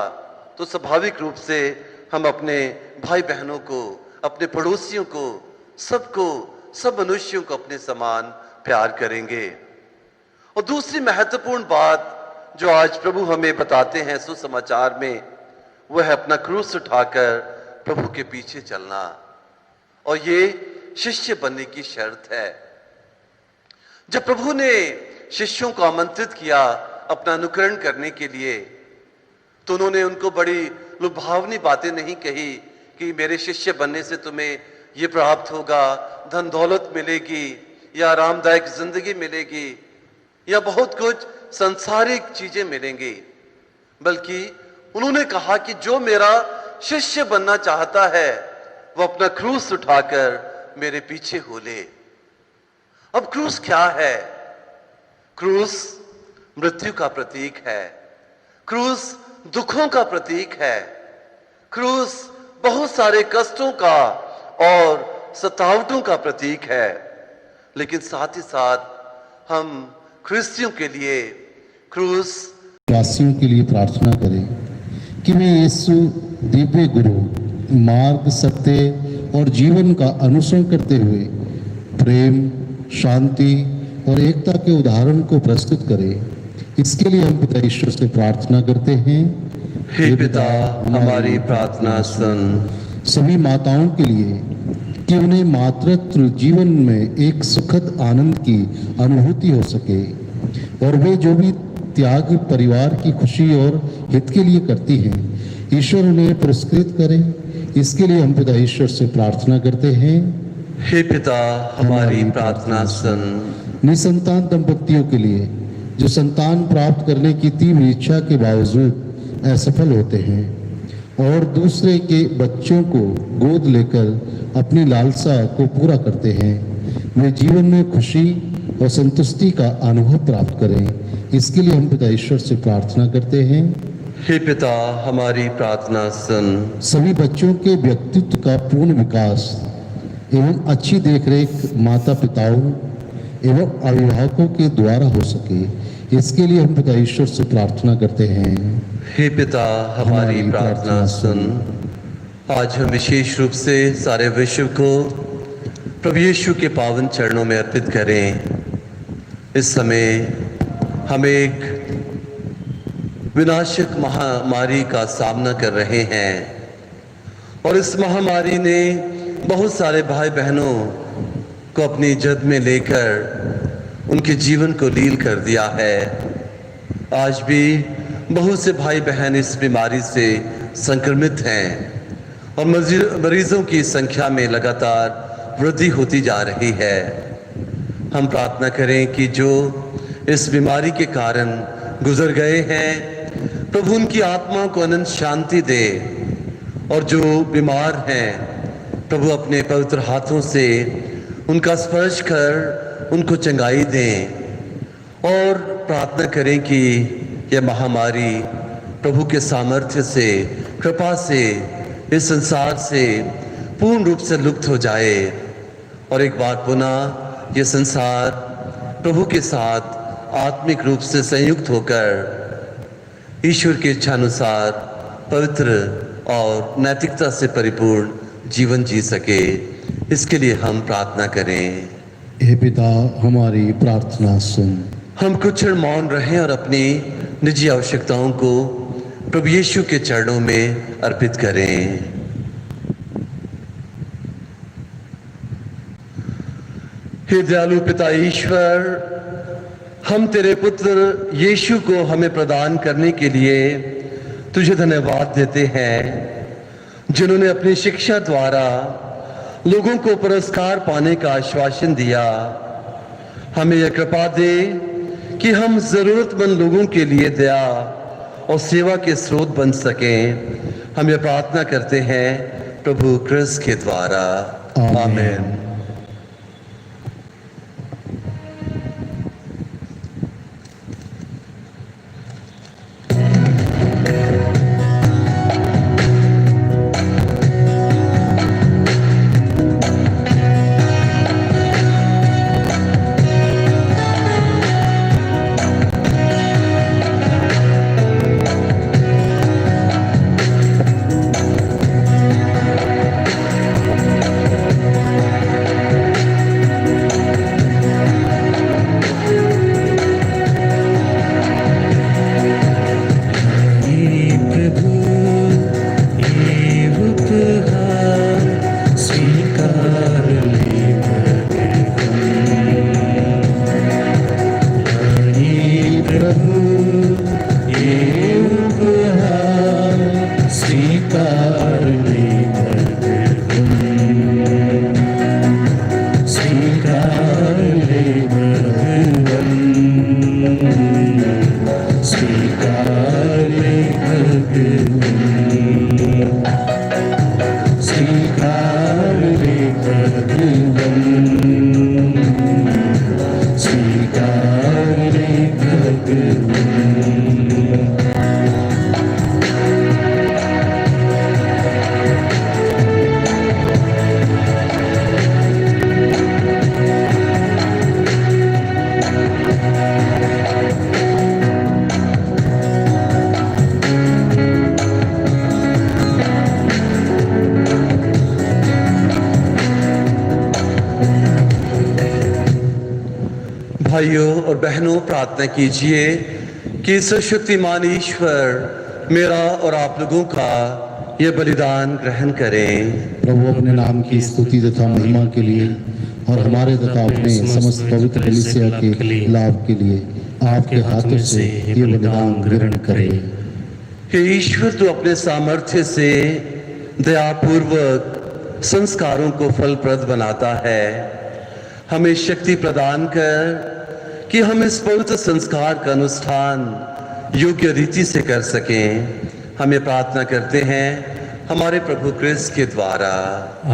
तो स्वाभाविक रूप से हम अपने भाई बहनों को, अपने पड़ोसियों को, सबको, सब मनुष्यों को अपने समान प्यार करेंगे। और दूसरी महत्वपूर्ण बात जो आज प्रभु हमें बताते हैं सुसमाचार में, वह है अपना क्रूस उठाकर प्रभु के पीछे चलना। और ये शिष्य बनने की शर्त है। जब प्रभु ने शिष्यों को आमंत्रित किया अपना अनुकरण करने के लिए, तो उन्होंने उनको बड़ी लुभावनी बातें नहीं कही कि मेरे शिष्य बनने से तुम्हें ये प्राप्त होगा, धन दौलत मिलेगी या आरामदायक जिंदगी मिलेगी या बहुत कुछ सांसारिक चीजें मिलेंगी, बल्कि उन्होंने कहा कि जो मेरा शिष्य बनना चाहता है वो अपना क्रूस उठाकर मेरे पीछे हो ले। अब क्रूस क्या है? क्रूस मृत्यु का प्रतीक है, क्रूस दुखों का प्रतीक है, क्रूस बहुत सारे कष्टों का और सतावटों का प्रतीक है। लेकिन साथ ही साथ हम ख्रिस्तियों के लिए क्रूस वासियों के लिए प्रार्थना करें कि वे यीशु दिव्य गुरु, मार्ग, सत्य और जीवन का अनुसरण करते हुए प्रेम, शांति और एकता के उदाहरण को प्रस्तुत करें। इसके लिए हम पिता ईश्वर से प्रार्थना करते हैं। हे पिता, हमारी प्रार्थना सुन। सभी माताओं के लिए कि उन्हें मातृत्व जीवन में एक सुखद आनंद की अनुभूति हो सके और वे जो भी त्याग परिवार की खुशी और हित के लिए करती हैं, ईश्वर उन्हें पुरस्कृत करे। इसके लिए हम पिता ईश्वर से प्रार्थना करते हैं। हे पिता, हमारी प्रार्थना सुन। निसंतान दंपतियों के लिए जो संतान प्राप्त करने की तीव्र इच्छा के बावजूद असफल होते हैं और दूसरे के बच्चों को गोद लेकर अपनी लालसा को पूरा करते हैं, वे जीवन में खुशी और संतुष्टि का अनुभव प्राप्त करें। इसके लिए हम पिता ईश्वर से प्रार्थना करते हैं। हे पिता, हमारी प्रार्थना सुन। सभी बच्चों के व्यक्तित्व का पूर्ण विकास एवं अच्छी देखरेख माता पिताओं एवं अभिभावकों के द्वारा हो सके, इसके लिए हम पिता ईश्वर से प्रार्थना करते हैं। हे पिता, हमारी प्रार्थना सुन। आज हम विशेष रूप से सारे विश्व को प्रभु यीशु के पावन चरणों में अर्पित करें। इस समय हम एक विनाशक महामारी का सामना कर रहे हैं और इस महामारी ने बहुत सारे भाई बहनों को अपनी जद में लेकर उनके जीवन को लील कर दिया है। आज भी बहुत से भाई बहन इस बीमारी से संक्रमित हैं और मरीजों की संख्या में लगातार वृद्धि होती जा रही है। हम प्रार्थना करें कि जो इस बीमारी के कारण गुजर गए हैं, प्रभु उनकी आत्मा को अनंत शांति दे और जो बीमार हैं, प्रभु अपने पवित्र हाथों से उनका स्पर्श कर उनको चंगाई दें। और प्रार्थना करें कि यह महामारी प्रभु के सामर्थ्य से, कृपा से इस संसार से पूर्ण रूप से लुप्त हो जाए और एक बार पुनः यह संसार प्रभु के साथ आत्मिक रूप से संयुक्त होकर ईश्वर की इच्छानुसार पवित्र और नैतिकता से परिपूर्ण जीवन जी सके। इसके लिए हम प्रार्थना करें। हे पिता, हमारी प्रार्थना सुन। हम कुछ क्षण मौन रहें और अपनी निजी आवश्यकताओं को प्रभु यीशु के चरणों में अर्पित करें। हे दयालु पिता ईश्वर, हम तेरे पुत्र यीशु को हमें प्रदान करने के लिए तुझे धन्यवाद देते हैं, जिन्होंने अपनी शिक्षा द्वारा लोगों को पुरस्कार पाने का आश्वासन दिया। हमें यह कृपा दे कि हम जरूरतमंद लोगों के लिए दया और सेवा के स्रोत बन सकें। हम यह प्रार्थना करते हैं प्रभु क्रिस्त के द्वारा। आमीन। भाइयों और बहनों, प्रार्थना कीजिए कि सर्वशक्तिमान ईश्वर मेरा और आप लोगों का यह बलिदान ग्रहण करें। प्रभु अपने नाम की स्तुति तथा महिमा के लिए और हमारे तथा अपने समस्त पवित्र कलीसिया के लाभ के लिए आपके हाथों से ये बलिदान ग्रहण करे। हे ईश्वर, तू अपने सामर्थ्य से दयापूर्वक संस्कारों को फलप्रद बनाता है। हमें शक्ति प्रदान कर कि हम इस पवित्र संस्कार का अनुष्ठान योग्य रीति से कर सकें। हमें प्रार्थना करते हैं हमारे प्रभु क्रिस्त के द्वारा।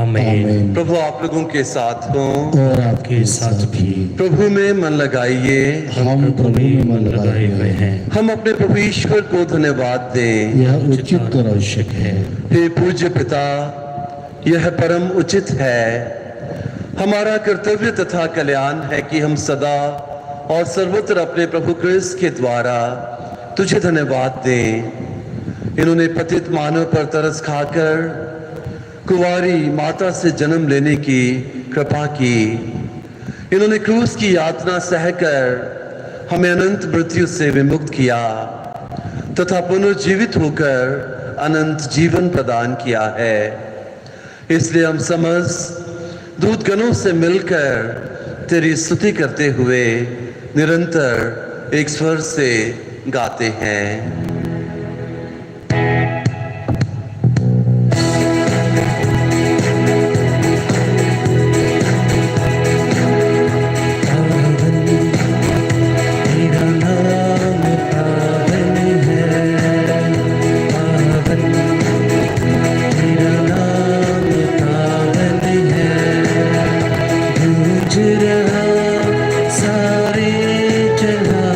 आमीन। प्रभु आप लोगों के साथ हों और आपके साथ भी। प्रभु में मन लगाइए। हम प्रभु में मन लगाए हुए हैं। हम अपने प्रभु ईश्वर को धन्यवाद दें। यह उचित और आवश्यक है। हे पूज्य पिता, यह परम उचित है। हमारा कर्तव्य तथा कल्याण है कि हम सदा और सर्वत्र अपने प्रभु क्रिस्त के द्वारा तुझे धन्यवाद दें। इन्होंने पतित मानव पर तरस खाकर कुंवारी माता से जन्म लेने की कृपा की। इन्होंने क्रूस की यातना सहकर हमें अनंत मृत्यु से विमुक्त किया तथा पुनर्जीवित होकर अनंत जीवन प्रदान किया है। इसलिए हम समस्त दूतगणों से मिलकर तेरी स्तुति करते हुए निरंतर एक स्वर से गाते हैं। सारे जहां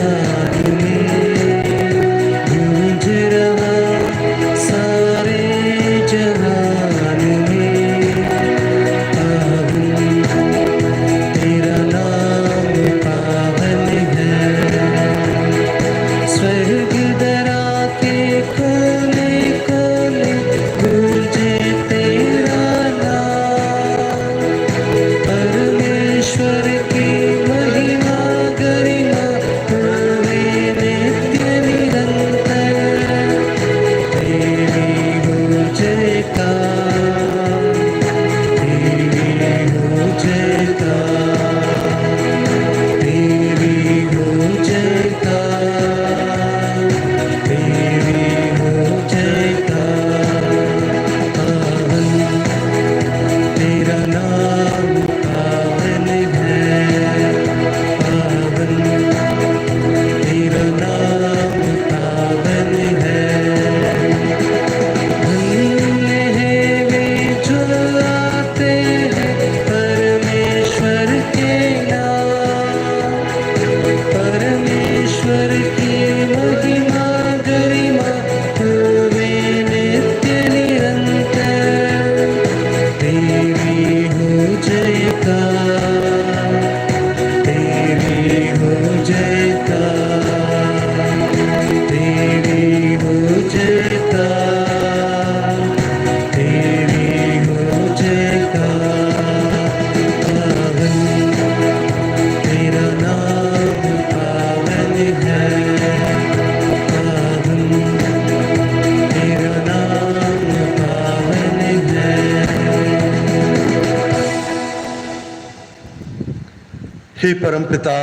हे परमपिता,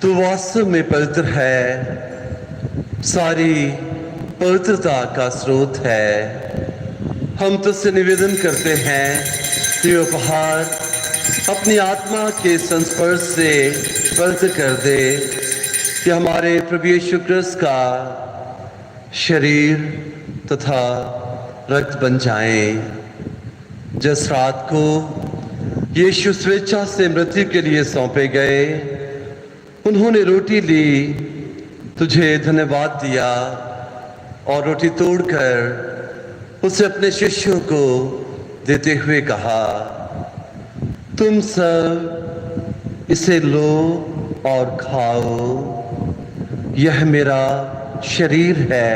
तू वास्तव में पवित्र है, सारी पवित्रता का स्रोत है। हम तुझसे निवेदन करते हैं कि उपहार अपनी आत्मा के संस्पर्श से पवित्र कर दे, कि हमारे प्रभु यीशु क्रिस्त का शरीर तथा रक्त बन जाए। जिस रात को यीशु स्वेच्छा से मृत्यु के लिए सौंपे गए, उन्होंने रोटी ली, तुझे धन्यवाद दिया और रोटी तोड़कर उसे अपने शिष्यों को देते हुए कहा, तुम सब इसे लो और खाओ, यह मेरा शरीर है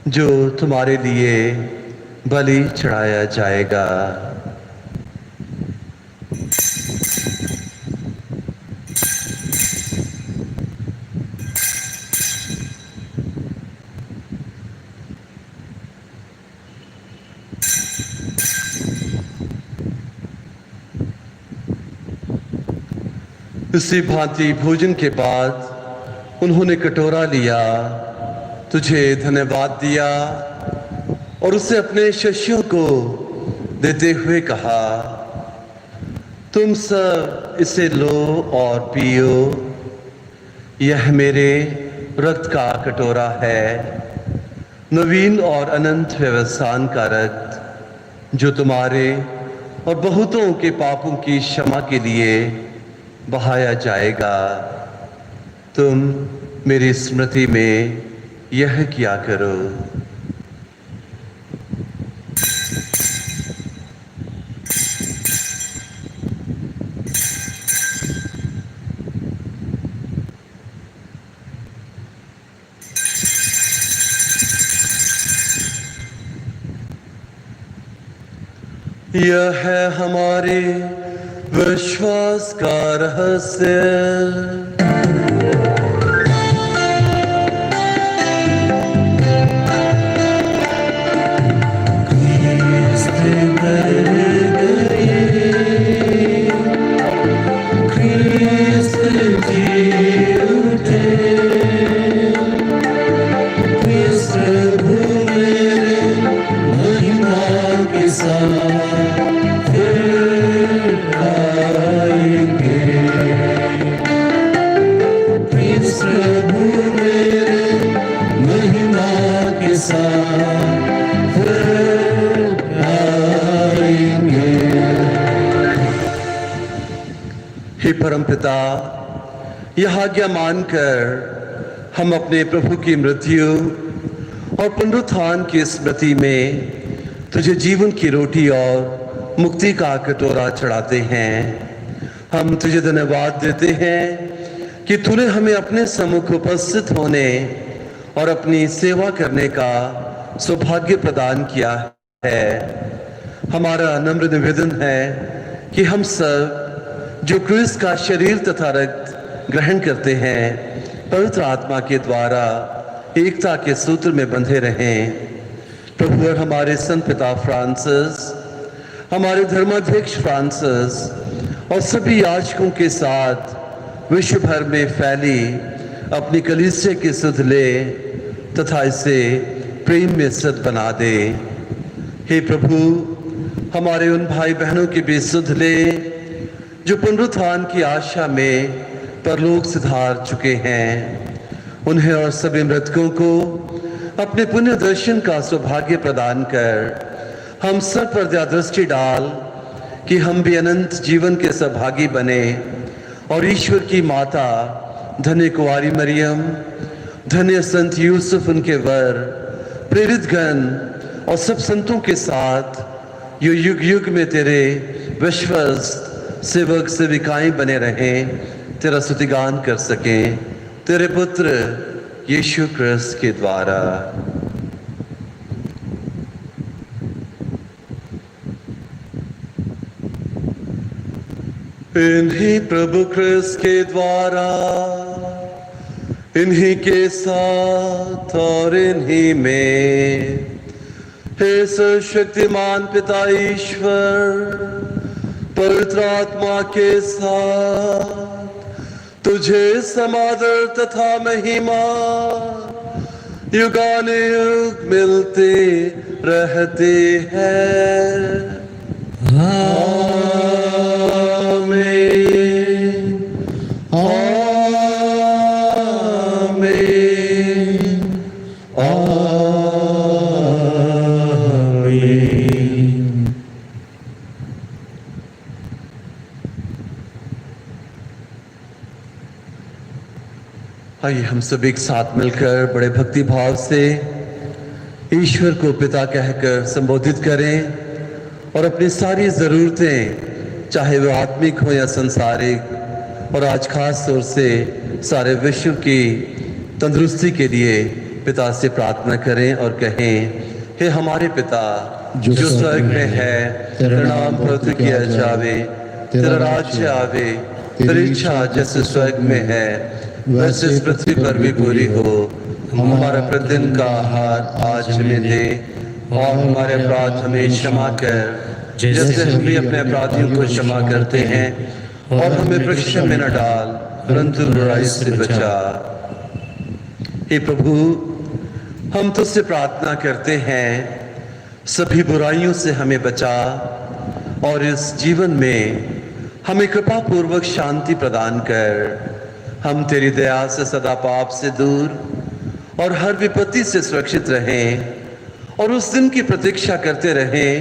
जो तुम्हारे लिए बलि चढ़ाया जाएगा। इसी भांति भोजन के बाद उन्होंने कटोरा लिया, तुझे धन्यवाद दिया और उसे अपने शिष्यों को देते हुए कहा, तुम सब इसे लो और पियो, यह मेरे रक्त का कटोरा है, नवीन और अनंत व्यवसान का रक्त, जो तुम्हारे और बहुतों के पापों की क्षमा के लिए बहाया जाएगा। तुम मेरी स्मृति में यह किया करो। यह है हमारे विश्वास का रहस्य। हे परमपिता, यह आज्ञा मानकर हम अपने प्रभु की मृत्यु और पुनरुत्थान की स्मृति में तुझे जीवन की रोटी और मुक्ति का कटोरा चढ़ाते हैं। हम तुझे धन्यवाद देते हैं कि तूने हमें अपने सम्मुख उपस्थित होने और अपनी सेवा करने का सौभाग्य प्रदान किया है। हमारा नम्र निवेदन है कि हम सब जो क्रिस्त का शरीर तथा रक्त ग्रहण करते हैं, पवित्र आत्मा के द्वारा एकता के सूत्र में बंधे रहें। प्रभु और हमारे संत पिता फ्रांसिस, हमारे धर्माध्यक्ष फ्रांसिस और सभी याजकों के साथ विश्व भर में फैली अपनी कलीसिया की सुध ले तथा इसे प्रेम में सद बना दे। हे प्रभु, हमारे उन भाई बहनों की भी सुध ले जो पुनरुत्थान की आशा में परलोक सिधार चुके हैं। उन्हें और सभी मृतकों को अपने पुण्य दर्शन का सौभाग्य प्रदान कर हम सब पर दृष्टि डाल कि हम भी अनंत जीवन के सहभागी बने और ईश्वर की माता धन्य कुंवारी मरियम, धन्य संत यूसुफ उनके वर, प्रेरित गण और सब संतों के साथ यो युग युग में तेरे विश्वस्त सेवक सेविकाएं बने रहें, तेरा स्तुतिगान कर सकें तेरे पुत्र यीशु क्रिस्त के द्वारा। इन्हीं प्रभु क्रिस्त के द्वारा, इन्हीं के साथ और इन्हीं में हे सर्वशक्तिमान पिता ईश्वर, पवित्र आत्मा के साथ तुझे समादर तथा महिमा युगानुयुग मिलते रहते हैं। आमीन आमीन आमीन। आइए हम सब एक साथ मिलकर बड़े भक्ति भाव से ईश्वर को पिता कहकर संबोधित करें और अपनी सारी ज़रूरतें, चाहे वो आत्मिक हो या संसारिक, और आज खास तौर से सारे विश्व की तंदुरुस्ती के लिए पिता से प्रार्थना करें और कहें, हे हमारे पिता जो स्वर्ग में है, तेरा नाम पवित्र किया जावे, तेरा राज्य आवे, तेरी इच्छा जैसे स्वर्ग में है वैसे इस पृथ्वी पर भी पूरी हो। हमारा प्रतिदिन का आहार आज हमें दे और हमारे अपराध हमें क्षमा कर जैसे हम भी अपने अपराधियों को क्षमा करते हैं, और हमें परीक्षा में न डाल परंतु बुराई से बचा। हे प्रभु, हम तुझसे प्रार्थना करते हैं, सभी बुराइयों से हमें बचा और इस जीवन में हमें कृपा पूर्वक शांति प्रदान कर। हम तेरी दया से सदा पाप से दूर और हर विपत्ति से सुरक्षित रहें और उस दिन की प्रतीक्षा करते रहें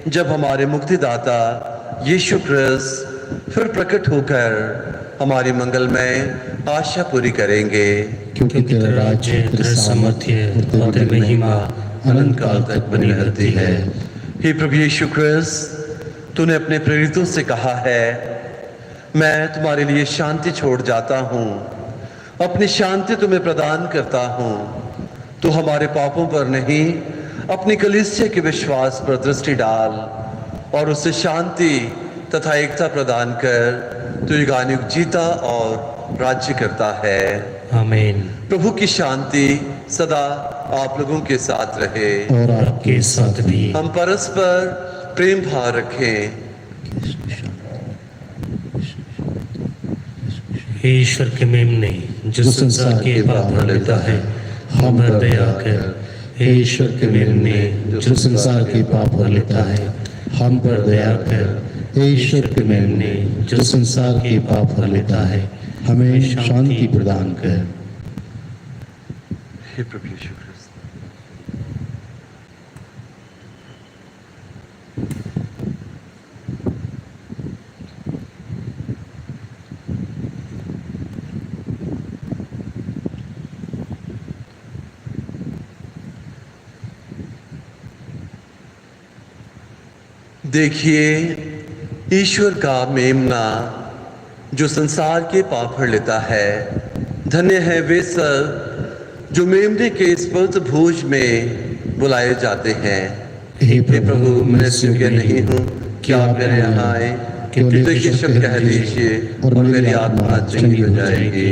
जब हमारे मुक्तिदाता यीशु ख्रिस्त फिर प्रकट होकर हमारी मंगलमय आशा पूरी करेंगे। क्योंकि तेरा राज्य, तेरा सामर्थ्य और तेरी महिमा अनंत काल तक बनी रहती है। हे प्रभु यीशु ख्रिस्त, तूने अपने प्रेरितों से कहा है, मैं तुम्हारे लिए शांति छोड़ जाता हूँ, अपनी शांति तुम्हें प्रदान करता हूँ। तो हमारे पापों पर नहीं, अपनी कलीसिया के विश्वास पर दृष्टि डाल और उसे शांति तथा एकता प्रदान कर। तो युगानुयुग जीता और राज्य करता है। आमीन। प्रभु की शांति सदा आप लोगों के साथ रहे और आपके साथ भी। हम परस्पर प्रेम भाव रखें। हे ईश्वर के मेमने जो संसार के पाप हर लेता है, हम पर दया कर। हे ईश्वर के मेमने जो संसार के पाप हर लेता है, हम पर दया कर। हे ईश्वर के मेमने जो संसार के पाप हर लेता है, हमें शांति प्रदान कर। हे प्रभु यीशु ख्रिस्त, देखिए ईश्वर का मेमना जो संसार के पाप हर लेता है। धन्य है वे सब जो मेमने के इस पवित्र भोज में बुलाए जाते हैं। हे प्रभु, मैं योग्य नहीं हूँ कि आप मेरे यहाँ आए, किंतु एक शब्द कह दीजिए और मेरी आत्मा चंगी हो जाएगी।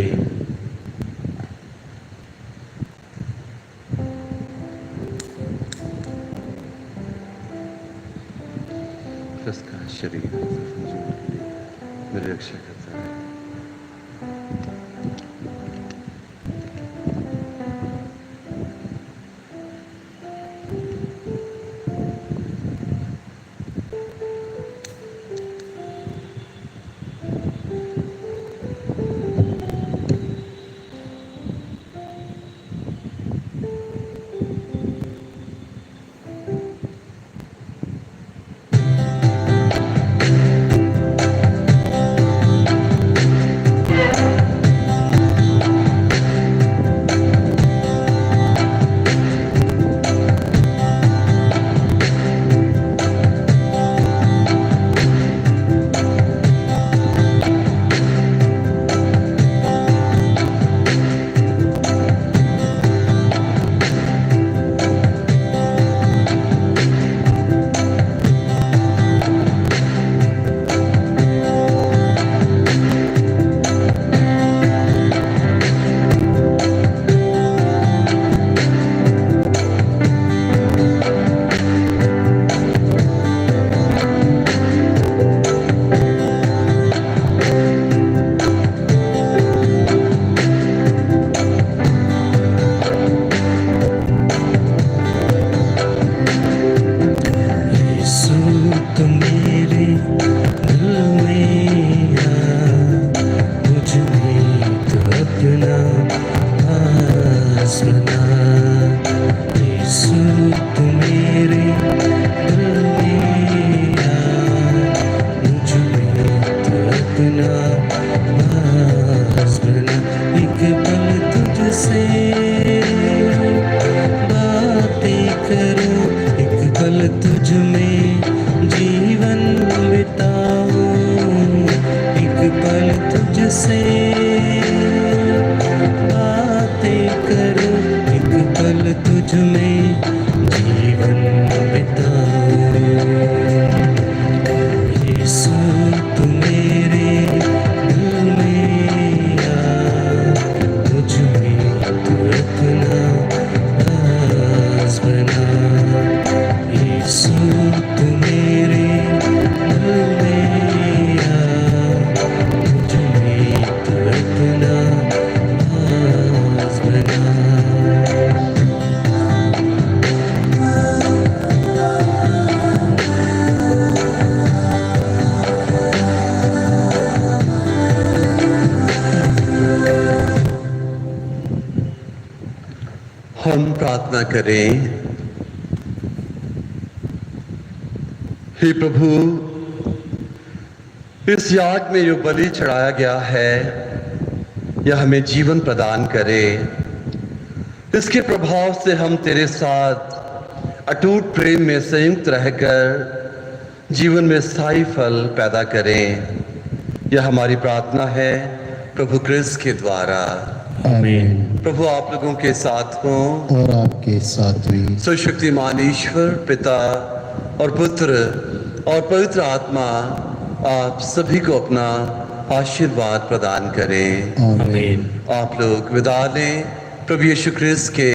उसका शरीर मेरी रक्षा करता है। हम प्रार्थना करें। हे प्रभु, इस याग में जो बलि चढ़ाया गया है यह हमें जीवन प्रदान करे। इसके प्रभाव से हम तेरे साथ अटूट प्रेम में संयुक्त रहकर जीवन में स्थायी फल पैदा करें। यह हमारी प्रार्थना है प्रभु क्रिस्त के द्वारा। आमीन। प्रभु आप लोगों के साथ हों। और आपके साथ भी। सर्वशक्तिमान ईश्वर पिता और पुत्र और पवित्र आत्मा आप सभी को अपना आशीर्वाद प्रदान करें। आमीन। आप लोग विदा लें। प्रभु यीशु क्रिस्त के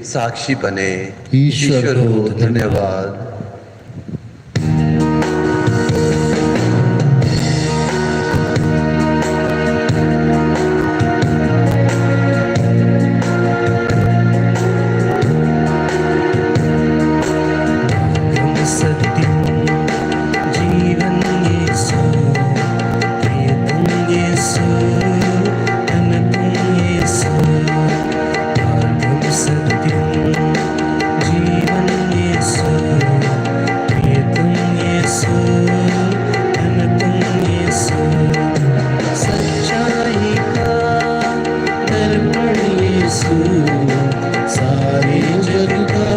साक्षी बने। ईश्वर को धन्यवाद। सत्यम जीवन यीशु, प्रियतम यीशु, अनंतम यीशु। मार्गम सत्यम जीवन यीशु, प्रियतम यीशु, अनंतम यीशु। सच्चाई का दर्पण यीशु, सारे जग का